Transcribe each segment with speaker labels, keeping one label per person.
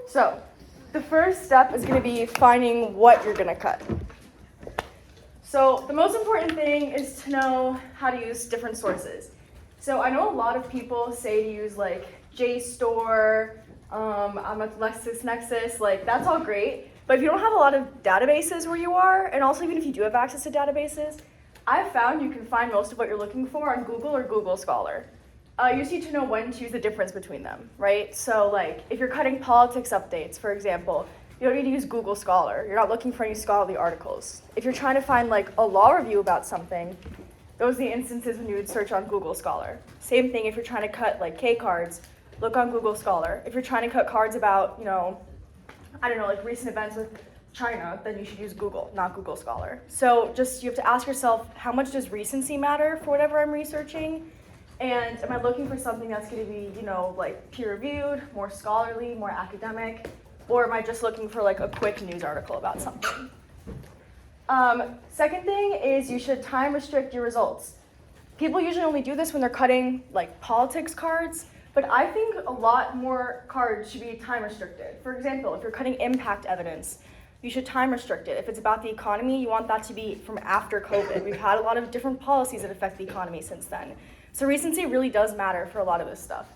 Speaker 1: So the first step is going to be finding what you're going to cut. So the most important thing is to know how to use different sources. So I know a lot of people say to use like JSTOR, I'm at LexisNexis, like that's all great. But if you don't have a lot of databases where you are, and also even if you do have access to databases, I've found you can find most of what you're looking for on Google or Google Scholar. You just need to know when to use the difference between them, right? So like if you're cutting politics updates, for example, you don't need to use Google Scholar. You're not looking for any scholarly articles. If you're trying to find like a law review about something, those are the instances when you would search on Google Scholar. Same thing if you're trying to cut like K cards, look on Google Scholar. If you're trying to cut cards about, like recent events with China, then you should use Google, not Google Scholar. So just you have to ask yourself, how much does recency matter for whatever I'm researching? And am I looking for something that's going to be, like peer-reviewed, more scholarly, more academic, or am I just looking for like a quick news article about something? Second thing is you should time restrict your results. People usually only do this when they're cutting like politics cards, but I think a lot more cards should be time restricted. For example, if you're cutting impact evidence, you should time restrict it. If it's about the economy, you want that to be from after COVID. We've had a lot of different policies that affect the economy since then. So recency really does matter for a lot of this stuff.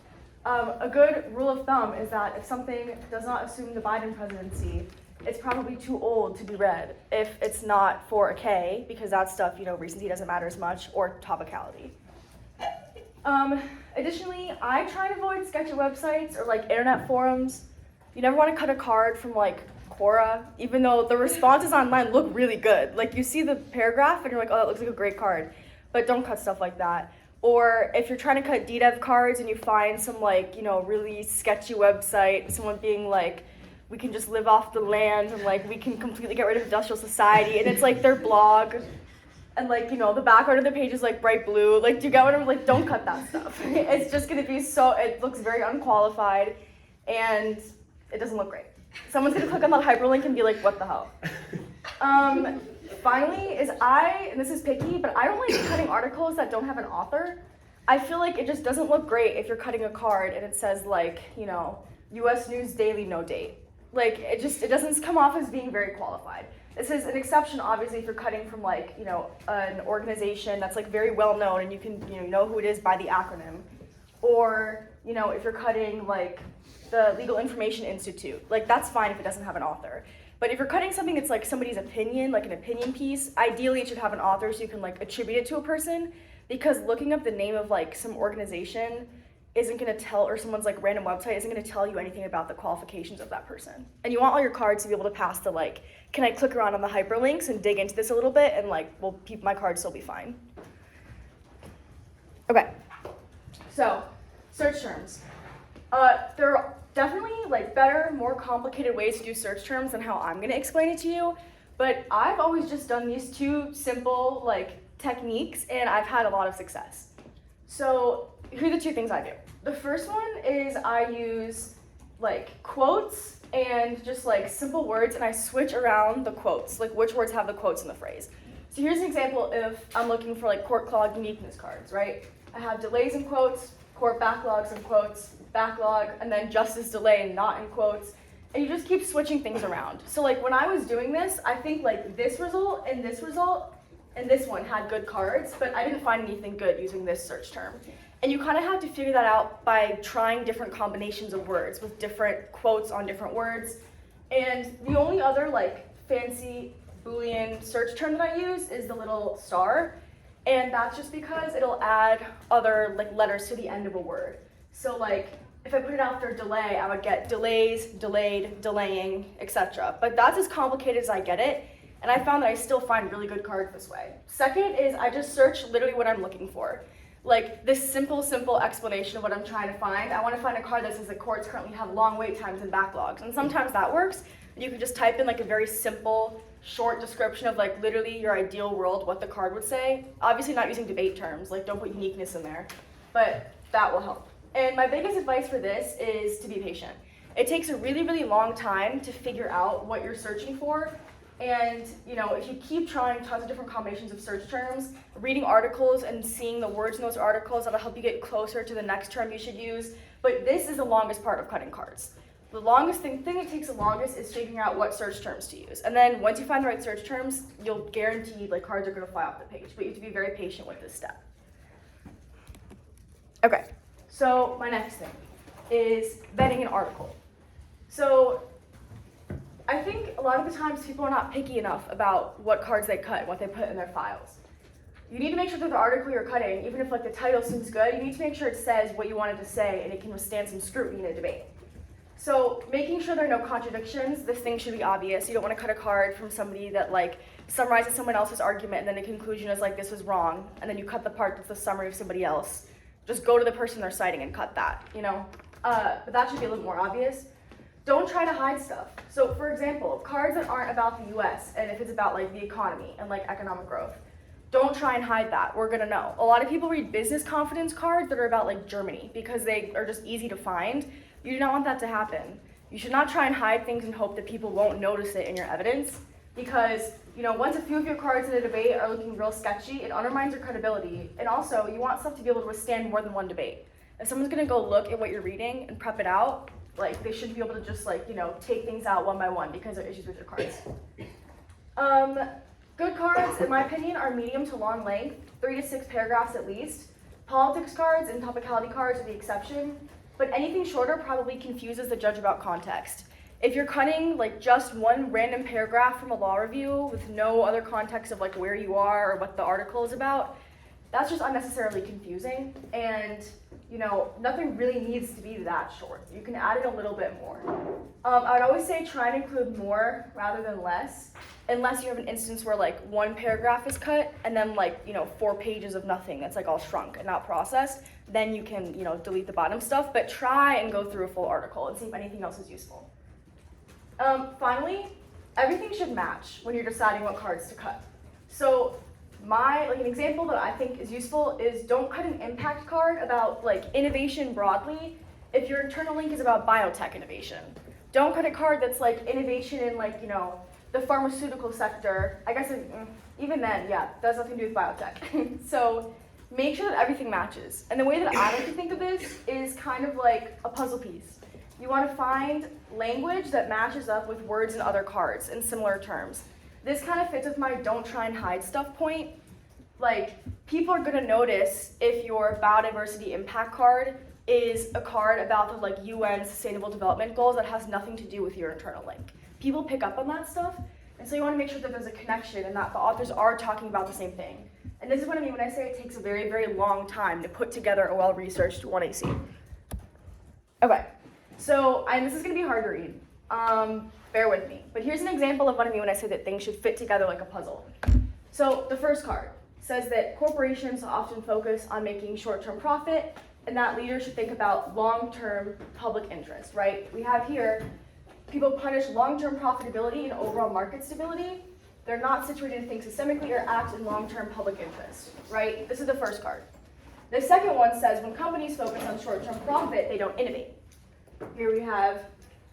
Speaker 1: A good rule of thumb is that if something does not assume the Biden presidency, it's probably too old to be read if it's not for a K, because that stuff, recency doesn't matter as much, or topicality. Additionally, I try to avoid sketchy websites or like internet forums. You never want to cut a card from like Quora, even though the responses online look really good. Like you see the paragraph and you're like, oh, that looks like a great card, but don't cut stuff like that. Or if you're trying to cut DDEV cards and you find some like, really sketchy website, someone being like, we can just live off the land and like we can completely get rid of industrial society, and it's like their blog, and like, the background of the page is like bright blue. Like, do you get what I'm like? Don't cut that stuff. It's just gonna be it looks very unqualified and it doesn't look great. Someone's gonna click on that hyperlink and be like, what the hell? Finally, and this is picky, but I don't like cutting articles that don't have an author. I feel like it just doesn't look great if you're cutting a card and it says like, US News Daily, no date. Like, it doesn't come off as being very qualified. This is an exception, obviously, if you're cutting from like, an organization that's like very well known and you can, know who it is by the acronym. Or, if you're cutting like the Legal Information Institute, like that's fine if it doesn't have an author. But if you're cutting something that's like somebody's opinion, like an opinion piece, ideally it should have an author so you can like attribute it to a person, because looking up the name of like some organization isn't going to tell, or someone's like random website isn't going to tell you anything about the qualifications of that person. And you want all your cards to be able to pass the like, can I click around on the hyperlinks and dig into this a little bit and like, will my cards still be fine? Okay, so search terms. There are definitely like better, more complicated ways to do search terms than how I'm going to explain it to you, but I've always just done these two simple like techniques and I've had a lot of success. So here are the two things I do. The first one is I use like quotes and just like simple words, and I switch around the quotes, like which words have the quotes in the phrase. So here's an example if I'm looking for like court clog uniqueness cards, right? I have delays in quotes, court backlogs in quotes, backlog, and then justice delay and not in quotes. And you just keep switching things around. So like when I was doing this, I think like this result and this one had good cards, but I didn't find anything good using this search term. And you kind of have to figure that out by trying different combinations of words with different quotes on different words. And the only other like fancy Boolean search term that I use is the little star. And that's just because it'll add other like letters to the end of a word. So like if I put it after delay, I would get delays, delayed, delaying, etc. But that's as complicated as I get it. And I found that I still find really good cards this way. Second is I just search literally what I'm looking for. Like this simple explanation of what I'm trying to find. I want to find a card that says that courts currently have long wait times and backlogs. And sometimes that works. You can just type in like a very simple, short description of like literally your ideal world, what the card would say. Obviously not using debate terms, like don't put uniqueness in there, but that will help. And my biggest advice for this is to be patient. It takes a really, really long time to figure out what you're searching for. And if you keep trying tons of different combinations of search terms, reading articles and seeing the words in those articles, that'll help you get closer to the next term you should use. But this is the longest part of cutting cards. the longest thing that takes the longest is figuring out what search terms to use. And then once you find the right search terms, you'll guarantee like cards are going to fly off the page. But you have to be very patient with this step. Okay, so my next thing is vetting an article. So I think a lot of the times people are not picky enough about what cards they cut and what they put in their files. You need to make sure that the article you're cutting, even if like the title seems good, you need to make sure it says what you wanted to say and it can withstand some scrutiny in a debate. So making sure there are no contradictions, this thing should be obvious. You don't want to cut a card from somebody that like summarizes someone else's argument and then the conclusion is like this was wrong, and then you cut the part that's the summary of somebody else. Just go to the person they're citing and cut that, you know? But that should be a little more obvious. Don't try to hide stuff. So for example, cards that aren't about the US and if it's about like the economy and like economic growth, don't try and hide that. We're gonna know. A lot of people read business confidence cards that are about like Germany because they are just easy to find. You do not want that to happen. You should not try and hide things and hope that people won't notice it in your evidence, because you know, once a few of your cards in a debate are looking real sketchy, it undermines your credibility. And also, you want stuff to be able to withstand more than one debate. If someone's gonna go look at what you're reading and prep it out, like they shouldn't be able to just like, you know, take things out one by one because there are issues with your cards. Good cards, in my opinion, are medium to long length, 3 to 6 paragraphs at least. Politics cards and topicality cards are the exception, but anything shorter probably confuses the judge about context. If you're cutting like just one random paragraph from a law review with no other context of like where you are or what the article is about, that's just unnecessarily confusing, and you know, nothing really needs to be that short. You can add it a little bit more. I would always say try and include more rather than less, unless you have an instance where like one paragraph is cut and then like, you know, 4 pages of nothing that's like all shrunk and not processed, then you can, you know, delete the bottom stuff, but try and go through a full article and see if anything else is useful. Finally, everything should match when you're deciding what cards to cut. So an example that I think is useful is don't cut an impact card about like innovation broadly if your internal link is about biotech innovation. Don't cut a card that's like innovation in like, you know, the pharmaceutical sector. I guess even then, yeah, that has nothing to do with biotech. So make sure that everything matches. And the way that I like to think of this is kind of like a puzzle piece. You want to find language that matches up with words in other cards in similar terms. This kind of fits with my don't try and hide stuff point. Like, people are gonna notice if your biodiversity impact card is a card about the like UN Sustainable Development Goals that has nothing to do with your internal link. People pick up on that stuff, and so you wanna make sure that there's a connection and that the authors are talking about the same thing. And this is what I mean when I say it takes a very, very long time to put together a well-researched 1AC. Okay, so this is gonna be hard to read. Bear with me. But here's an example of what I mean when I say that things should fit together like a puzzle. So the first card says that corporations often focus on making short-term profit, and that leaders should think about long-term public interest, right? We have here, people punish long-term profitability and overall market stability. They're not situated to think systemically or act in long-term public interest, right? This is the first card. The second one says when companies focus on short-term profit, they don't innovate. Here we have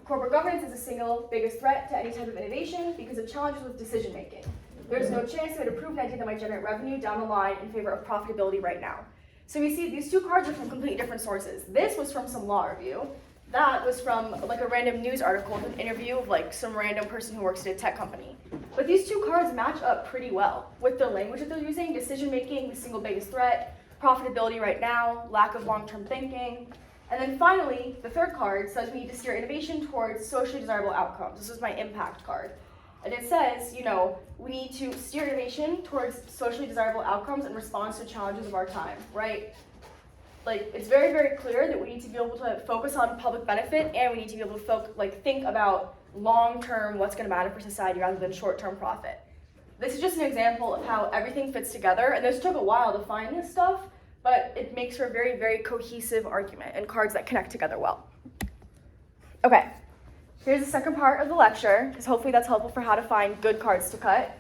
Speaker 1: corporate governance is the single biggest threat to any type of innovation because of challenges with decision making. There's no chance that a proven idea that might generate revenue down the line in favor of profitability right now. So we see these two cards are from completely different sources. This was from some law review. That was from like a random news article with an interview of like some random person who works at a tech company. But these two cards match up pretty well with the language that they're using: decision making, the single biggest threat, profitability right now, lack of long-term thinking. And then finally, the third card says we need to steer innovation towards socially desirable outcomes. This is my impact card. And it says, you know, we need to steer innovation towards socially desirable outcomes in response to challenges of our time, right? Like, it's very, very clear that we need to be able to focus on public benefit, and we need to be able to think about long-term what's going to matter for society rather than short-term profit. This is just an example of how everything fits together, and this took a while to find this stuff, but it makes for a very, very cohesive argument and cards that connect together well. Okay, here's the second part of the lecture, because hopefully that's helpful for how to find good cards to cut.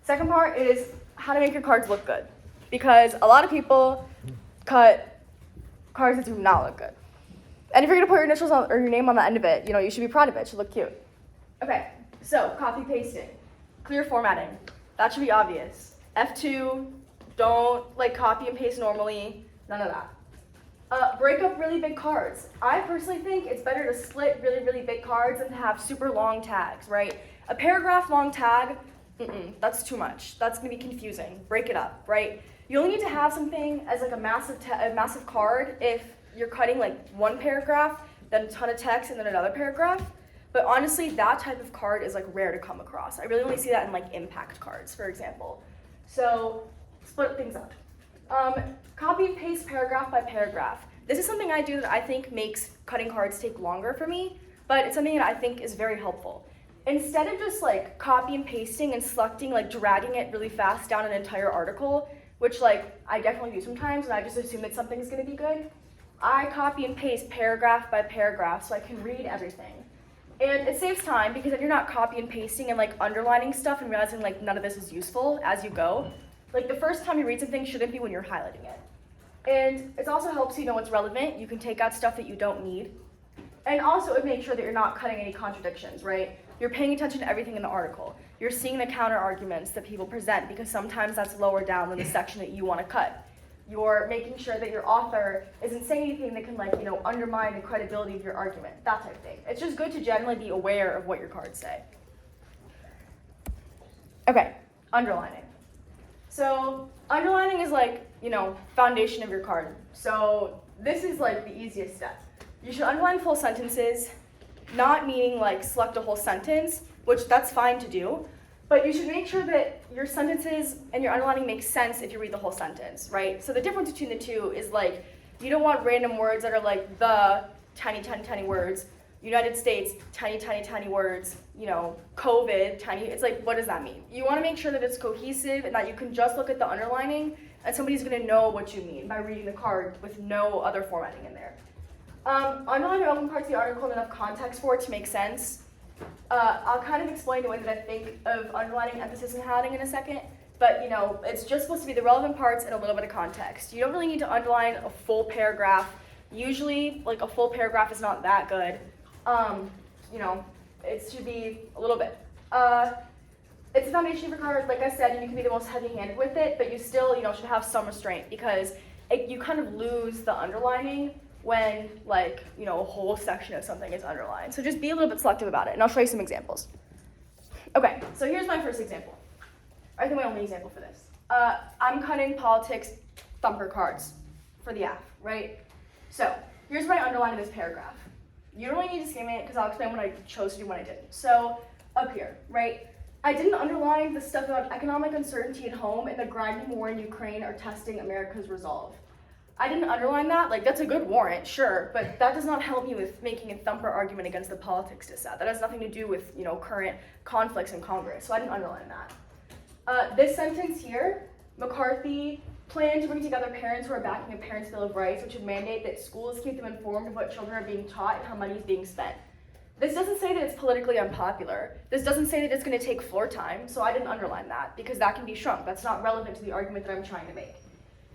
Speaker 1: Second part is how to make your cards look good, because a lot of people cut cards that do not look good. And if you're gonna put your initials on, or your name on the end of it, you know, you should be proud of it. It should look cute. Okay, so copy pasting, clear formatting. That should be obvious. F2, don't like copy and paste normally, none of that. Break up really big cards. I personally think it's better to split really, really big cards than to have super long tags, right? A paragraph long tag, that's too much. That's gonna be confusing. Break it up, right? You only need to have something as like a massive card if you're cutting like one paragraph, then a ton of text, and then another paragraph. But honestly, that type of card is like rare to come across. I really only see that in like impact cards, for example. So split things up. Copy and paste paragraph by paragraph. This is something I do that I think makes cutting cards take longer for me, but it's something that I think is very helpful. Instead of just like copy and pasting and selecting, like dragging it really fast down an entire article, which like I definitely do sometimes and I just assume that something's gonna be good, I copy and paste paragraph by paragraph so I can read everything. And it saves time because if you're not copy and pasting and like underlining stuff and realizing like none of this is useful as you go, like the first time you read something shouldn't be when you're highlighting it. And it also helps you know what's relevant. You can take out stuff that you don't need. And also it makes sure that you're not cutting any contradictions, right? You're paying attention to everything in the article. You're seeing the counter arguments that people present because sometimes that's lower down than the section that you want to cut. You're making sure that your author isn't saying anything that can like, undermine the credibility of your argument, that type of thing. It's just good to generally be aware of what your cards say. Okay, underlining. So underlining is like, foundation of your card. So this is like the easiest step. You should underline full sentences, not meaning like select a whole sentence, which that's fine to do, but you should make sure that your sentences and your underlining make sense if you read the whole sentence, right? So the difference between the two is like, you don't want random words that are like the tiny, tiny, tiny words, United States, tiny, tiny, tiny words, COVID, tiny, it's like, what does that mean? You wanna make sure that it's cohesive and that you can just look at the underlining and somebody's gonna know what you mean by reading the card with no other formatting in there. Underline your open parts of the article in enough context for it to make sense. I'll kind of explain the way that I think of underlining, emphasis, and highlighting in a second, but it's just supposed to be the relevant parts and a little bit of context. You don't really need to underline a full paragraph. Usually, like a full paragraph is not that good. It should be a little bit. It's the foundation of your card, like I said, and you can be the most heavy-handed with it, but you still, should have some restraint because you kind of lose the underlining when a whole section of something is underlined. So just be a little bit selective about it, and I'll show you some examples. Okay, so here's my first example. I think my only example for this. I'm cutting politics thumper cards for the F, right? So here's what I underlined in this paragraph. You don't really need to skim it because I'll explain what I chose to do when I didn't. So up here, right? I didn't underline the stuff about economic uncertainty at home and the grinding war in Ukraine are testing America's resolve. I didn't underline that. Like, that's a good warrant, sure, but that does not help me with making a thumper argument against the politics dissent. That has nothing to do with, current conflicts in Congress, so I didn't underline that. This sentence here, McCarthy planned to bring together parents who are backing a Parents' Bill of Rights, which would mandate that schools keep them informed of what children are being taught and how money is being spent. This doesn't say that it's politically unpopular. This doesn't say that it's going to take floor time, so I didn't underline that, because that can be shrunk. That's not relevant to the argument that I'm trying to make.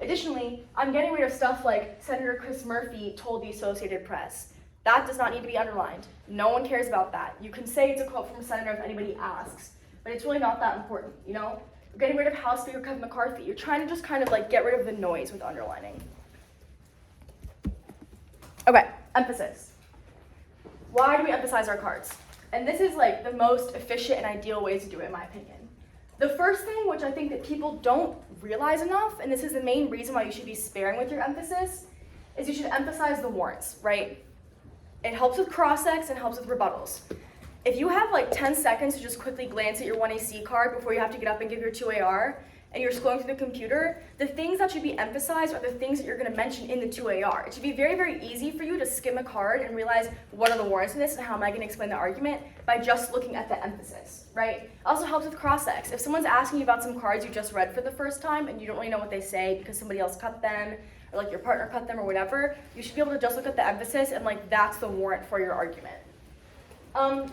Speaker 1: Additionally, I'm getting rid of stuff like Senator Chris Murphy told the Associated Press. That does not need to be underlined. No one cares about that. You can say it's a quote from a senator if anybody asks, but it's really not that important, You're getting rid of House Speaker Kevin McCarthy. You're trying to just kind of get rid of the noise with underlining. Okay, emphasis. Why do we emphasize our cards? And this is the most efficient and ideal way to do it, in my opinion. The first thing, which I think that people don't realize enough, and this is the main reason why you should be sparing with your emphasis, is you should emphasize the warrants, right? It helps with cross-ex and helps with rebuttals. If you have 10 seconds to just quickly glance at your 1AC card before you have to get up and give your 2AR, and you're scrolling through the computer, the things that should be emphasized are the things that you're going to mention in the 2AR. It should be very, very easy for you to skim a card and realize what are the warrants in this and how am I going to explain the argument by just looking at the emphasis, right? It also helps with cross-ex. If someone's asking you about some cards you just read for the first time and you don't really know what they say because somebody else cut them or your partner cut them or whatever, you should be able to just look at the emphasis and that's the warrant for your argument.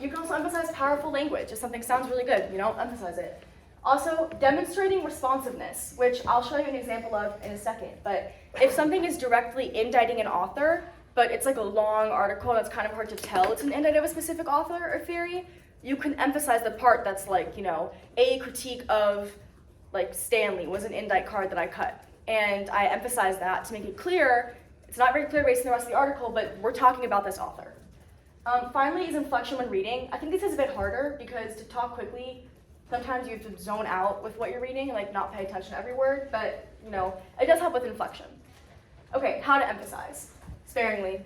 Speaker 1: You can also emphasize powerful language. If something sounds really good, emphasize it. Also, demonstrating responsiveness, which I'll show you an example of in a second, but if something is directly indicting an author, but it's a long article that's kind of hard to tell it's an indict of a specific author or theory, you can emphasize the part that's a critique of Stanley was an indictment card that I cut. And I emphasize that to make it clear It's not very clear based on the rest of the article, but we're talking about this author. Finally is inflection when reading. I think this is a bit harder because to talk quickly, sometimes you have to zone out with what you're reading and like not pay attention to every word, but you know, it does help with inflection. Okay, how to emphasize sparingly.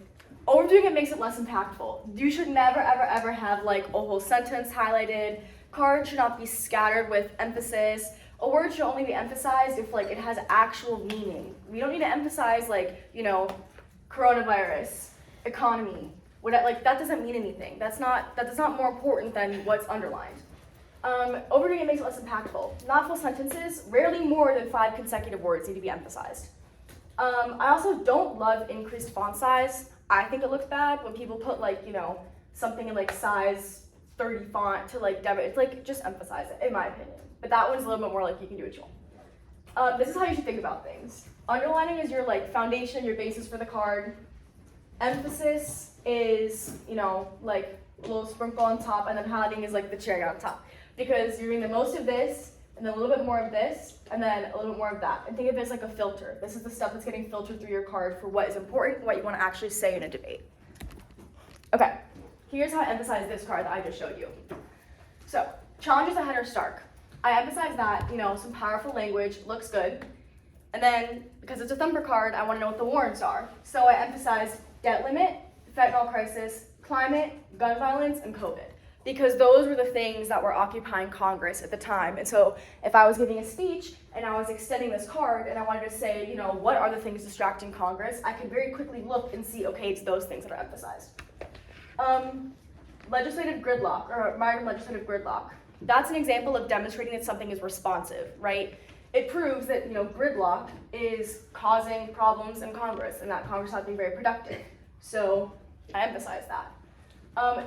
Speaker 1: Overdoing it makes it less impactful. You should never, ever, ever have like a whole sentence highlighted. Cards should not be scattered with emphasis. A word should only be emphasized if like it has actual meaning. We don't need to emphasize like, you know, coronavirus, economy. Like that doesn't mean anything. That's not more important than what's underlined. Overdoing it makes it less impactful. Not full sentences, rarely more than 5 consecutive words need to be emphasized. I also don't love increased font size. I think it looks bad when people put like, you know, something in like size 30 font to like debit. It's like, just emphasize it, in my opinion. But that one's a little bit more like you can do what you want. This is how you should think about things. Underlining is your like foundation, your basis for the card. Emphasis is, you know, like a little sprinkle on top, and then highlighting is like the cherry on top. Because you're doing the most of this, and then a little bit more of this, and then a little bit more of that. And think of it as like a filter. This is the stuff that's getting filtered through your card for what is important and what you want to actually say in a debate. Okay, here's how I emphasize this card that I just showed you. So, challenges ahead are stark. I emphasize that, you know, some powerful language looks good. And then, because it's a thumper card, I want to know what the warrants are. So I emphasize debt limit, fentanyl crisis, climate, gun violence, and COVID. Because those were the things that were occupying Congress at the time. And so if I was giving a speech and I was extending this card and I wanted to say, you know, what are the things distracting Congress, I could very quickly look and see, okay, it's those things that are emphasized. Legislative gridlock, or modern legislative gridlock. That's an example of demonstrating that something is responsive, right? It proves that, you know, gridlock is causing problems in Congress and that Congress has to be very productive. So I emphasize that.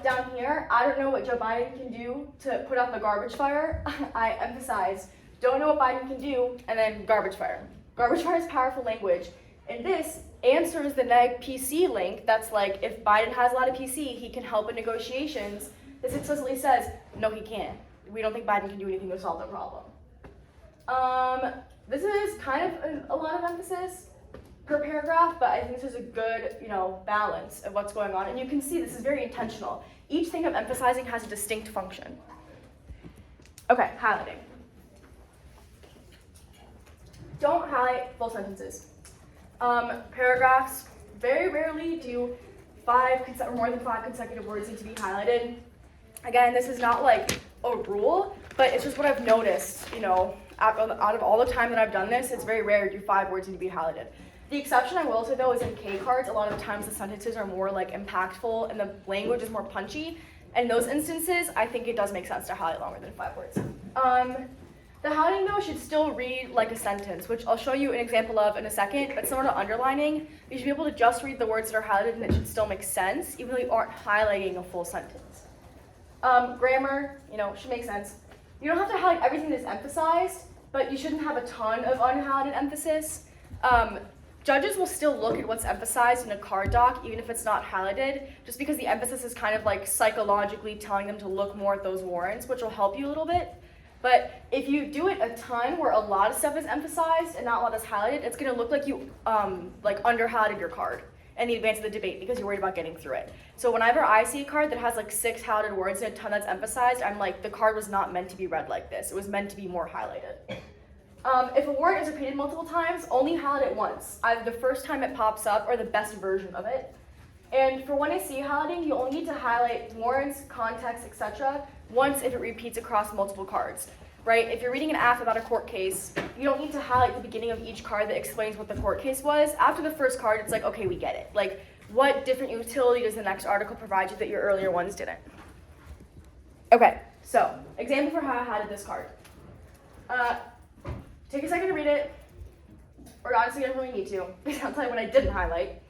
Speaker 1: Down here, I don't know what Joe Biden can do to put out the garbage fire. I emphasize, don't know what Biden can do, and then garbage fire. Garbage fire is powerful language, and this answers the neg PC link that's like, if Biden has a lot of PC, he can help in negotiations. This explicitly says, no, he can't. We don't think Biden can do anything to solve the problem. This is kind of a lot of emphasis per paragraph, but I think this is a good, you know, balance of what's going on. And you can see this is very intentional. Each thing I'm emphasizing has a distinct function. Okay, highlighting. Don't highlight full sentences. Paragraphs very rarely do more than 5 consecutive words need to be highlighted. Again, this is not like a rule, but it's just what I've noticed, you know, out of all the time that I've done this, it's very rare to do 5 words need to be highlighted. The exception I will say though is in K cards, a lot of times the sentences are more like impactful and the language is more punchy. And in those instances, I think it does make sense to highlight longer than 5 words. The highlighting though should still read like a sentence, which I'll show you an example of in a second, but similar to underlining, you should be able to just read the words that are highlighted and it should still make sense, even though you aren't highlighting a full sentence. Grammar, you know, should make sense. You don't have to highlight everything that's emphasized, but you shouldn't have a ton of unhighlighted emphasis. Judges will still look at what's emphasized in a card doc, even if it's not highlighted, just because the emphasis is kind of like psychologically telling them to look more at those warrants, which will help you a little bit. But if you do it a ton where a lot of stuff is emphasized and not a lot is highlighted, it's going to look like you under-highlighted your card in the advance of the debate because you're worried about getting through it. So whenever I see a card that has like 6 highlighted words and a ton that's emphasized, I'm like, the card was not meant to be read like this. It was meant to be more highlighted. If a warrant is repeated multiple times, only highlight it once, either the first time it pops up or the best version of it. And for when I see highlighting, you only need to highlight warrants, context, etc. once if it repeats across multiple cards, right? If you're reading an app about a court case, you don't need to highlight the beginning of each card that explains what the court case was. After the first card, it's like, okay, we get it. Like, what different utility does the next article provide you that your earlier ones didn't? Okay, so example for how I highlighted this card. Take a second to read it, or honestly, you don't really need to, because I'll tell you what I didn't highlight.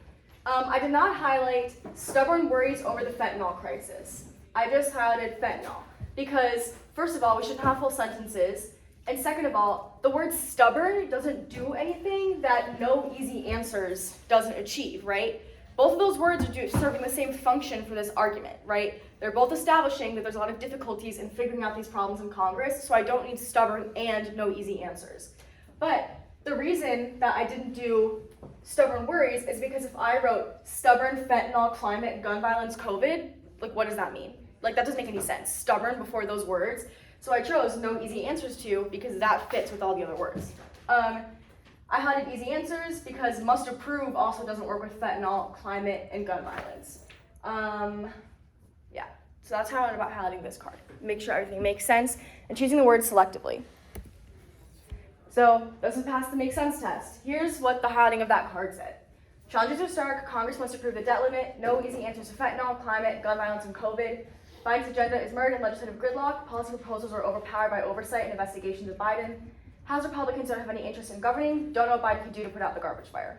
Speaker 1: I did not highlight stubborn worries over the fentanyl crisis. I just highlighted fentanyl, because first of all, we shouldn't have full sentences, and second of all, the word stubborn doesn't do anything that no easy answers doesn't achieve, right? Both of those words are serving the same function for this argument, right? They're both establishing that there's a lot of difficulties in figuring out these problems in Congress, so I don't need stubborn and no easy answers. But the reason that I didn't do stubborn worries is because if I wrote stubborn, fentanyl, climate, gun violence, COVID, like what does that mean? Like that doesn't make any sense. Stubborn before those words. So I chose no easy answers to because that fits with all the other words. I highlighted easy answers because must approve also doesn't work with fentanyl, climate, and gun violence. Yeah, so that's how I went about highlighting this card. Make sure everything makes sense and choosing the words selectively. So this is past the make sense test. Here's what the highlighting of that card said. Challenges are stark, Congress must approve the debt limit, no easy answers to fentanyl, climate, gun violence, and COVID. Biden's agenda is murdered in legislative gridlock, policy proposals are overpowered by oversight and investigations of Biden. House Republicans don't have any interest in governing, don't know what Biden can do to put out the garbage fire.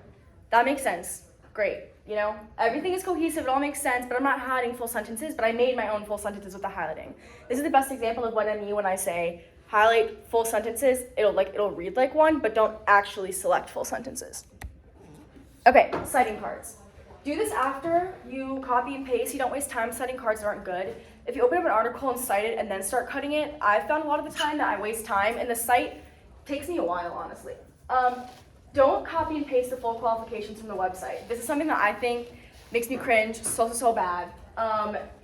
Speaker 1: That makes sense, great. You know, everything is cohesive, it all makes sense, but I'm not highlighting full sentences, but I made my own full sentences with the highlighting. This is the best example of what I mean when I say highlight full sentences, it'll read like one, but don't actually select full sentences. Okay, citing cards. Do this after you copy and paste. You don't waste time citing cards that aren't good. If you open up an article and cite it and then start cutting it, I've found a lot of the time that I waste time, and the cite takes me a while, honestly. Don't copy and paste the full qualifications from the website. This is something that I think makes me cringe so bad.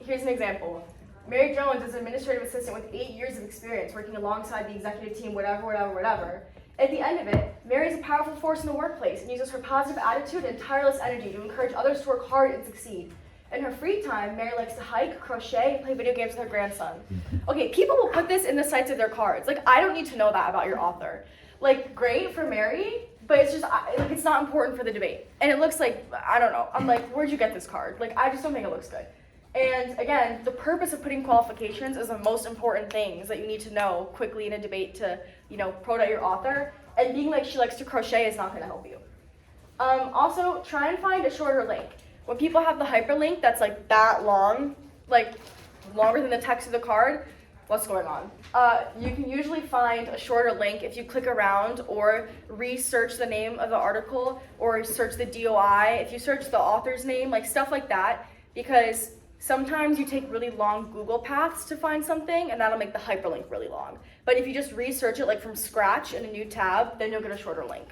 Speaker 1: Here's an example. Mary Jones is an administrative assistant with 8 years of experience working alongside the executive team, whatever. At the end of it, Mary is a powerful force in the workplace and uses her positive attitude and tireless energy to encourage others to work hard and succeed. In her free time, Mary likes to hike, crochet, and play video games with her grandson. Okay, people will put this in the sites of their cards. Like, I don't need to know that about your author. Like, great for Mary, but it's just, it's not important for the debate. And it looks like, I don't know, I'm like, where'd you get this card? Like, I just don't think it looks good. And again, the purpose of putting qualifications is the most important things that you need to know quickly in a debate to, promote out your author. And being like she likes to crochet is not going to help you. Also, try and find a shorter link. When people have the hyperlink that's like that long, like longer than the text of the card, what's going on? You can usually find a shorter link if you click around or research the name of the article or search the DOI, if you search the author's name, like stuff like that, because sometimes you take really long Google paths to find something, and that'll make the hyperlink really long. But if you just research it like from scratch in a new tab, then you'll get a shorter link.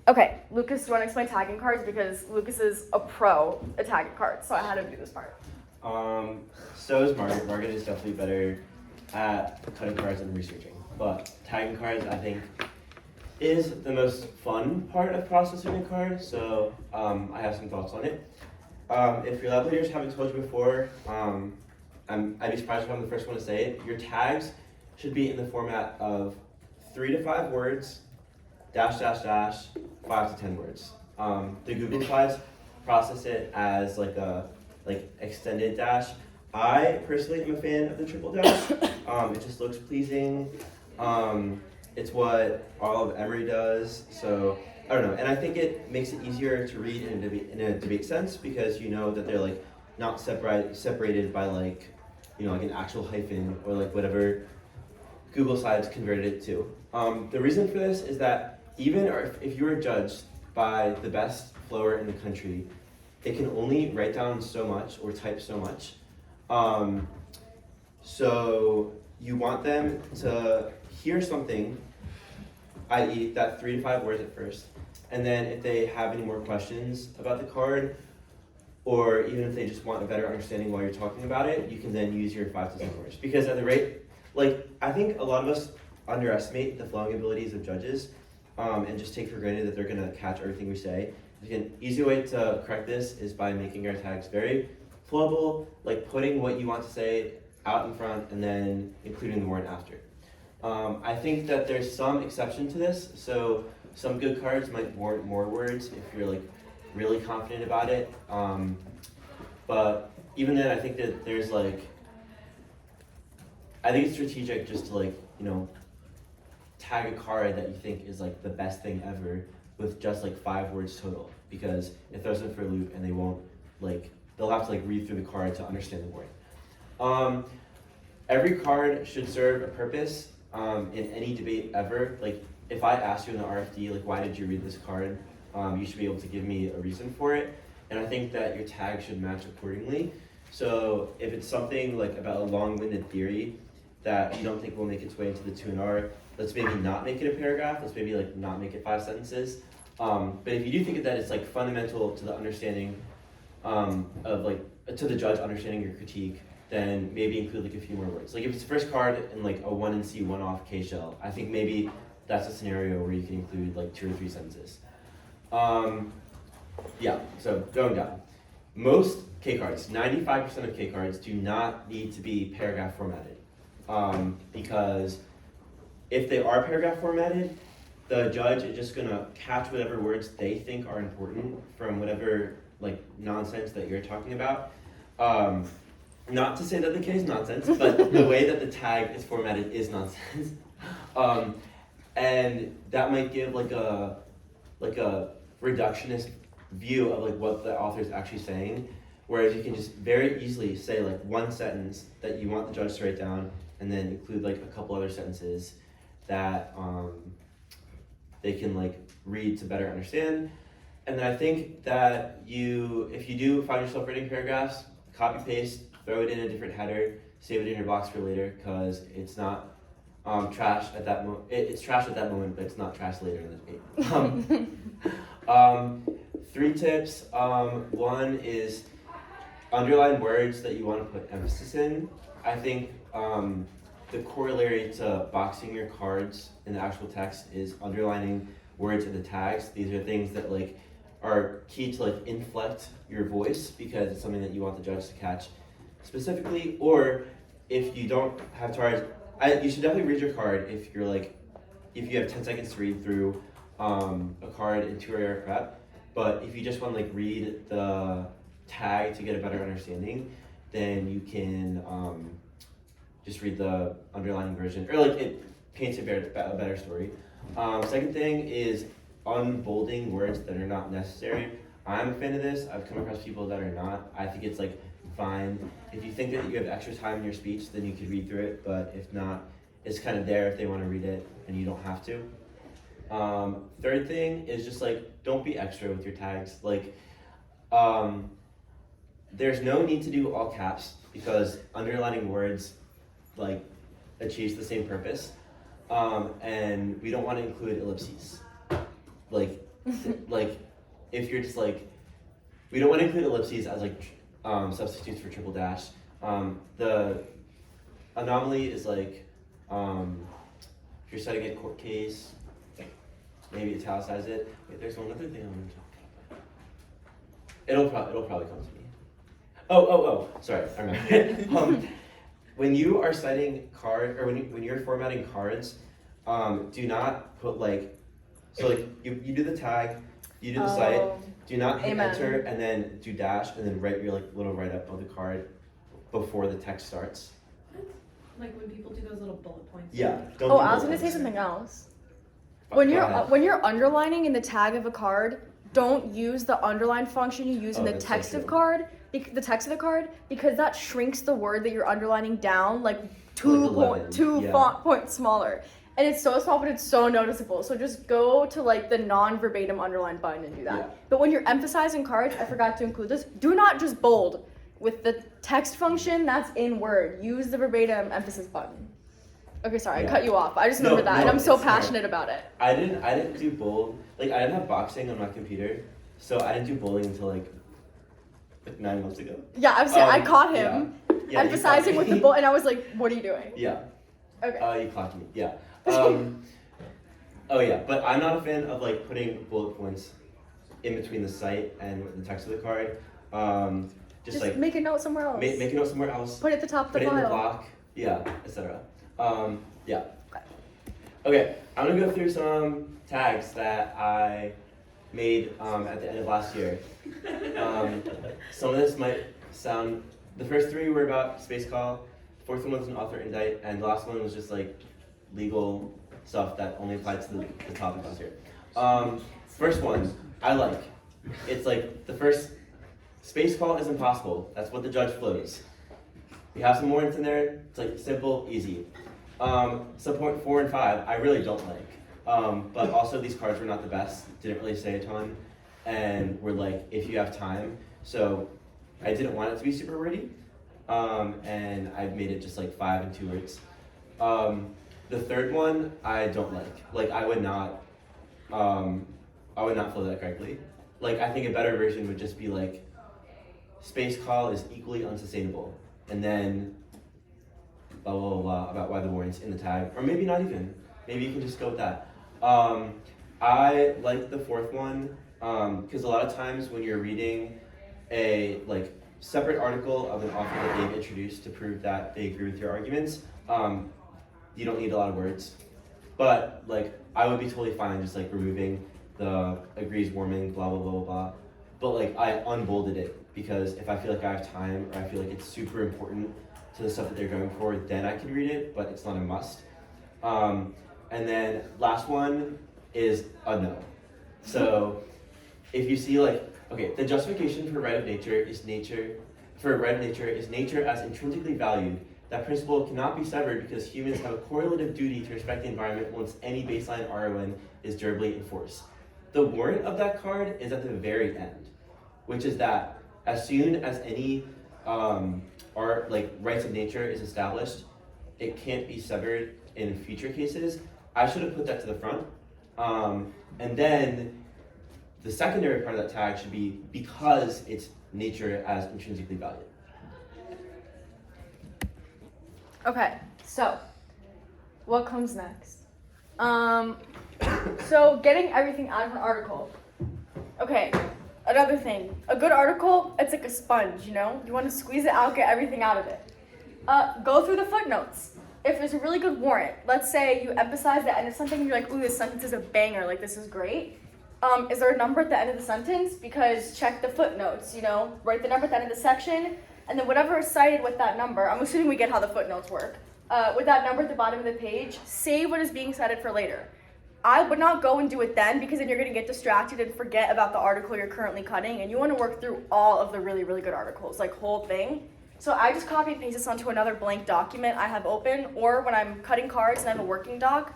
Speaker 1: Okay, Lucas, do you want to explain tagging cards? Because Lucas is a pro at tagging cards, so I had him do this part.
Speaker 2: So is Margaret. Margaret is definitely better at cutting cards and researching. But tagging cards, I think, is the most fun part of processing a card, so I have some thoughts on it. If your lab leaders haven't told you before, I'd be surprised if I'm the first one to say it. Your tags should be in the format of 3 to 5 words, -- 5 to 10 words. The Google Slides process it as like a extended dash. I personally am a fan of the triple dash. It just looks pleasing. It's what all of Emory does. So I don't know, and I think it makes it easier to read in a debate sense because you know that they're like not separated by like an actual hyphen or like whatever Google Slides converted it to. The reason for this is that even if you were judged by the best flower in the country, they can only write down so much or type so much. So you want them to hear something, i.e. that 3 to 5 words at first, and then if they have any more questions about the card, or even if they just want a better understanding while you're talking about it, you can then use your 5 to 10 words. Because at the rate, I think a lot of us underestimate the flowing abilities of judges, and just take for granted that they're gonna catch everything we say. An easy way to correct this is by making our tags very flowable, like putting what you want to say out in front and then including the word after. I think that there's some exception to this, so some good cards might warrant more words if you're really confident about it. But even then, I think that there's I think it's strategic just to tag a card that you think is the best thing ever with just 5 words total, because it throws them for a loop and they won't they'll have to read through the card to understand the word. Every card should serve a purpose in any debate ever. If I asked you in the RFD, why did you read this card? You should be able to give me a reason for it. And I think that your tag should match accordingly. So if it's something about a long-winded theory that you don't think will make its way into the 2&R, let's maybe not make it a paragraph. Let's maybe not make it 5 sentences. But if you do think that it's like fundamental to the understanding of like to the judge understanding your critique, then maybe include like a few more words. Like if it's first card in like a 1 and C 1 off K shell, I think maybe that's a scenario where you can include like 2 or 3 sentences. Yeah, so going down. Most K cards, 95% of K cards do not need to be paragraph formatted. Because if they are paragraph formatted, the judge is just gonna catch whatever words they think are important from whatever like nonsense that you're talking about. Not to say that the K is nonsense, but the way that the tag is formatted is nonsense. And that might give like a reductionist view of like what the author is actually saying, whereas you can just very easily say like one sentence that you want the judge to write down, and then include like a couple other sentences that they can like read to better understand. And then I think that if you do find yourself writing paragraphs, copy paste, throw it in a different header, save it in your box for later, because it's not trash at that moment. It's trash at that moment, but it's not trash later in the debate. 3 tips. One is underline words that you want to put emphasis in. I think the corollary to boxing your cards in the actual text is underlining words in the tags. These are things that like are key to like inflect your voice because it's something that you want the judge to catch specifically. Or if you don't have cards, you should definitely read your card if you have 10 seconds to read through a card in 2-hour prep. But if you just want to like read the tag to get a better understanding, then you can just read the underlining version, or like it paints a better story. Second thing is unbolding words that are not necessary. I'm a fan of this. I've come across people that are not. I think it's like fine. If you think that you have extra time in your speech, then you could read through it, but if not, it's kind of there if they want to read it and you don't have to. Third thing is just like, don't be extra with your tags. Like, there's no need to do all caps because underlining words like achieves the same purpose. And we don't want to include ellipses. Like if you're just like, we don't want to include ellipses as like substitutes for triple dash. The anomaly is like, if you're setting a court case, maybe italicize it. Wait, there's one other thing I'm going to talk about. It'll probably come to me. Oh, sorry, I remember. When you are citing cards, or when you're formatting cards, do not put like, so like you do the tag, you do the cite, do not hit enter and then do dash and then write your like little write-up of the card before the text starts.
Speaker 3: Like when people do those little bullet points.
Speaker 2: Yeah.
Speaker 1: I was gonna say something else. When you're underlining in the tag of a card, don't use the underline function you use in the text of the text of the card, because that shrinks the word that you're underlining down like two font points smaller. And it's so small, but it's so noticeable. So just go to like the non-verbatim underline button and do that. Yeah. But when you're emphasizing cards, I forgot to include this, do not just bold. With the text function, that's in Word. Use the verbatim emphasis button. Okay, sorry, I cut you off. I just remembered that, and I'm so passionate about it.
Speaker 2: I didn't do bold. Like, I didn't have boxing on my computer, so I didn't do bolding until like 9 months ago.
Speaker 1: Yeah, I caught him emphasizing with the bold, and I was like, what are you doing?
Speaker 2: Yeah.
Speaker 1: Okay.
Speaker 2: You clocked me, yeah. But I'm not a fan of like putting bullet points in between the cite and the text of the card. Just like
Speaker 1: make a note somewhere else.
Speaker 2: Make a note somewhere else.
Speaker 1: Put it at the top of the file.
Speaker 2: Put it in the block, etc. Okay, I'm gonna go through some tags that I made at the end of last year. Some of this might sound. The first 3 were about space call. The 4th one was an author indict, and the last one was just like legal stuff that only applied to the topic last year. First one, I like. It's like the first space call is impossible. That's what the judge flows. We have some warrants in there. It's like simple, easy. Subpoint 4 and 5, I really don't like. But also these cards were not the best. Didn't really say a ton, and were like if you have time. So I didn't want it to be super wordy, and I made it just like 5 and 2 words. The third one I don't like. Like I would not I would not flow that correctly. Like, I think a better version would just be like, space call is equally unsustainable, and then blah, blah, blah, blah, about why the warrant's in the tag, or maybe not even. Maybe you can just go with that. I like the fourth one, because a lot of times when you're reading a like separate article of an author that they've introduced to prove that they agree with your arguments, you don't need a lot of words. But like, I would be totally fine just like removing the agrees warming, blah, blah, blah, blah, blah. But like, I unbolded it because if I feel like I have time, or I feel like it's super important to the stuff that they're going for, then I can read it, but it's not a must. And then last one is a no. So if you see like, okay, the justification for right of nature is nature as intrinsically valued. That principle cannot be severed because humans have a correlative duty to respect the environment once any baseline RON is durably enforced. The warrant of that card is at the very end, which is that as soon as any rights of nature is established, it can't be severed in future cases. I should have put that to the front. And then the secondary part of that tag should be because it's nature as intrinsically valued.
Speaker 1: Okay, so what comes next? So getting everything out of an article. Okay, another thing. A good article, it's like a sponge, you know? You want to squeeze it out, get everything out of it. Go through the footnotes. If there's a really good warrant, let's say you emphasize the end of something and you're like, ooh, this sentence is a banger, like this is great. Is there a number at the end of the sentence? Because check the footnotes, you know? Write the number at the end of the section, and then whatever is cited with that number, I'm assuming we get how the footnotes work. With that number at the bottom of the page, save what is being cited for later. I would not go and do it then because then you're going to get distracted and forget about the article you're currently cutting, and you want to work through all of the really, really good articles, like whole thing. So I just copy and paste this onto another blank document I have open, or when I'm cutting cards and I have a working doc,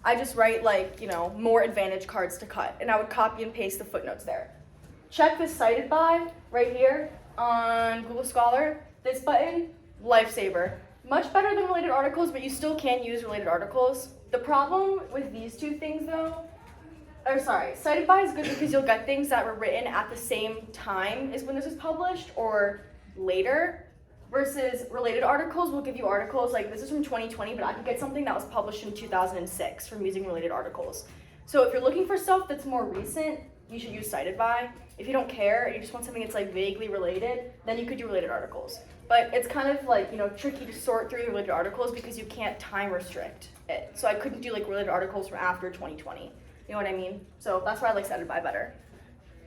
Speaker 1: I just write like, you know, more advantage cards to cut, and I would copy and paste the footnotes there. Check this cited by right here on Google Scholar. This button, lifesaver. Much better than related articles, but you still can use related articles. The problem with these two things though, cited by is good because you'll get things that were written at the same time as when this was published or later, versus related articles will give you articles like this is from 2020, but I could get something that was published in 2006 from using related articles. So if you're looking for stuff that's more recent, you should use cited by. If you don't care and you just want something that's like vaguely related, then you could do related articles. But it's kind of like, you know, tricky to sort through the related articles because you can't time restrict it. So I couldn't do like related articles from after 2020. You know what I mean? So that's why I like cited by better.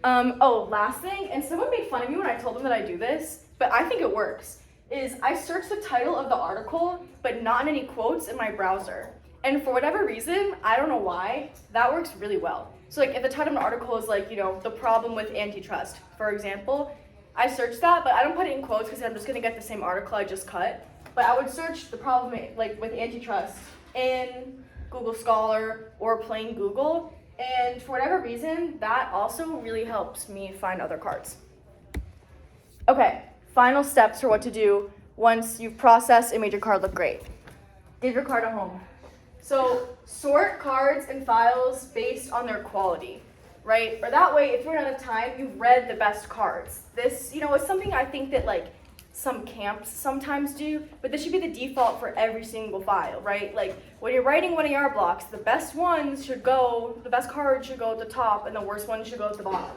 Speaker 1: Last thing, and someone made fun of me when I told them that I do this, but I think it works, is I search the title of the article, but not in any quotes in my browser. And for whatever reason, I don't know why, that works really well. So like if the title of an article is like, you know, the problem with antitrust, for example, I search that, but I don't put it in quotes because I'm just gonna get the same article I just cut. But I would search the problem like with antitrust in Google Scholar or plain Google. And for whatever reason, that also really helps me find other cards. Okay, final steps for what to do once you've processed and made your card look great. Give your card a home. So sort cards and files based on their quality, right? Or that way, if you run out of time, you've read the best cards. This, you know, is something I think that like some camps sometimes do, but this should be the default for every single file, right? Like when you're writing one of your blocks, the best cards should go at the top and the worst ones should go at the bottom.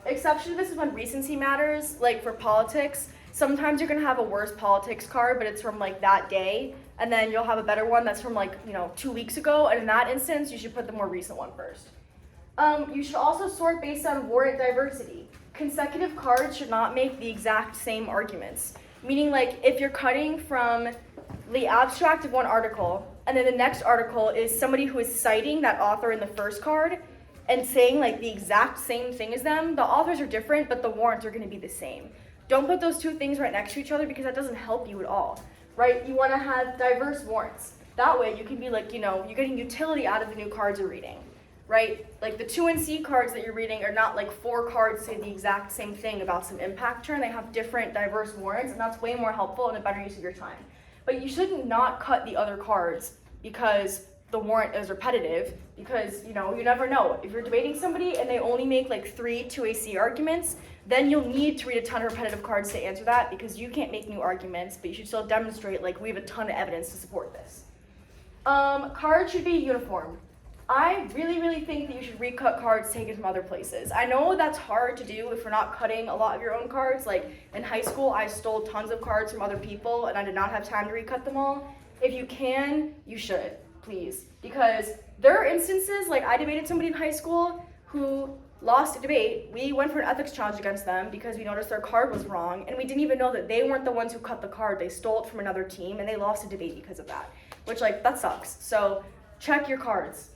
Speaker 1: Exception to this is when recency matters, like for politics. Sometimes you're gonna have a worse politics card, but it's from like that day, and then you'll have a better one that's from like, you know, 2 weeks ago, and in that instance, you should put the more recent one first. You should also sort based on warrant diversity. Consecutive cards should not make the exact same arguments. Meaning like if you're cutting from the abstract of one article, and then the next article is somebody who is citing that author in the first card, and saying like the exact same thing as them, the authors are different, but the warrants are gonna be the same. Don't put those two things right next to each other because that doesn't help you at all, right? You wanna have diverse warrants. That way you can be like, you know, you're getting utility out of the new cards you're reading, right? Like the 2NC cards that you're reading are not like 4 cards say the exact same thing about some impact turn. They have different diverse warrants, and that's way more helpful and a better use of your time. But you shouldn't not cut the other cards because the warrant is repetitive because, you know, you never know. If you're debating somebody and they only make like 3 2AC arguments, then you'll need to read a ton of repetitive cards to answer that because you can't make new arguments, but you should still demonstrate like we have a ton of evidence to support this. Cards should be uniform. I really think that you should recut cards taken from other places. I know that's hard to do if you're not cutting a lot of your own cards. Like in high school, I stole tons of cards from other people and I did not have time to recut them all. If you can, you should, please. Because there are instances, like I debated somebody in high school who lost a debate. We went for an ethics challenge against them because we noticed their card was wrong and we didn't even know that they weren't the ones who cut the card. They stole it from another team and they lost a debate because of that, which like that sucks. So check your cards.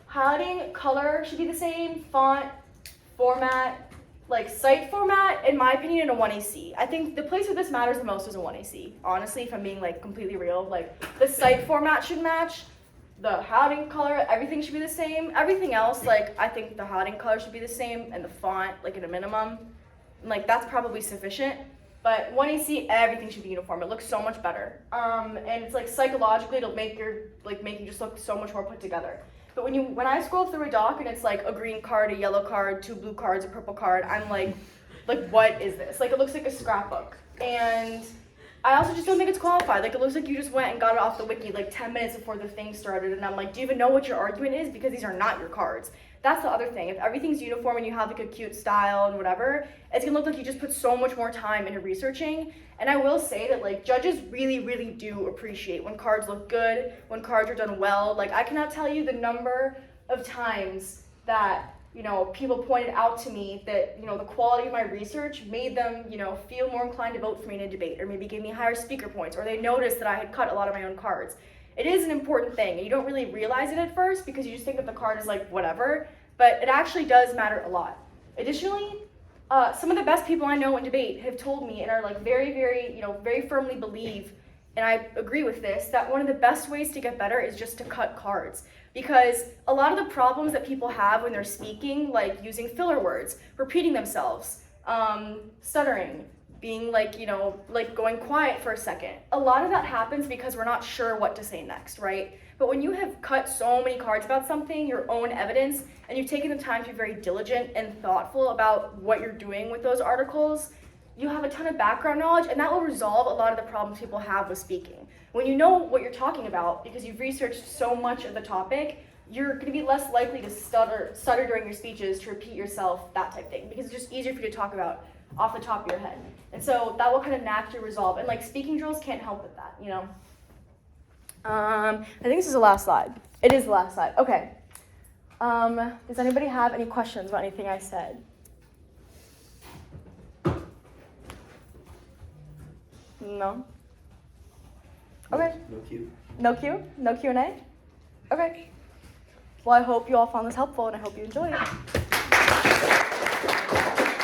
Speaker 1: Highlighting color should be the same, font, format, like site format, in my opinion, in a 1AC. I think the place where this matters the most is a 1AC. Honestly, if I'm being like completely real, like the site format should match, the highlighting color, everything should be the same. Everything else, like I think the highlighting color should be the same and the font, like at a minimum. And, like that's probably sufficient. But 1AC, everything should be uniform. It looks so much better. And it's like psychologically, it'll make you just look so much more put together. But when I scroll through a doc and it's like a green card, a yellow card, 2 blue cards, a purple card, I'm like what is this? Like it looks like a scrapbook. And I also just don't think it's qualified. Like it looks like you just went and got it off the wiki like 10 minutes before the thing started. And I'm like, do you even know what your argument is? Because these are not your cards. That's the other thing. If everything's uniform and you have like a cute style and whatever, it's gonna look like you just put so much more time into researching. And I will say that like judges really do appreciate when cards look good, when cards are done well. Like I cannot tell you the number of times that, you know, people pointed out to me that, you know, the quality of my research made them, you know, feel more inclined to vote for me in a debate or maybe gave me higher speaker points or they noticed that I had cut a lot of my own cards. It is an important thing, and you don't really realize it at first because you just think that the card is like whatever, but it actually does matter a lot. Additionally, some of the best people I know in debate have told me and are like very firmly believe, and I agree with this, that one of the best ways to get better is just to cut cards. Because a lot of the problems that people have when they're speaking, like using filler words, repeating themselves, stuttering, being like going quiet for a second. A lot of that happens because we're not sure what to say next, right? But when you have cut so many cards about something, your own evidence, and you've taken the time to be very diligent and thoughtful about what you're doing with those articles, you have a ton of background knowledge, and that will resolve a lot of the problems people have with speaking. When you know what you're talking about, because you've researched so much of the topic, you're going to be less likely to stutter during your speeches, to repeat yourself, that type of thing, because it's just easier for you to talk about off the top of your head. And so that will kind of naturally resolve. And like speaking drills can't help with that, you know? I think this is the last slide. It is the last slide. Okay. Does anybody have any questions about anything I said? No? Okay.
Speaker 2: No Q.
Speaker 1: No Q? No Q&A? Okay. Well, I hope you all found this helpful and I hope you enjoyed it.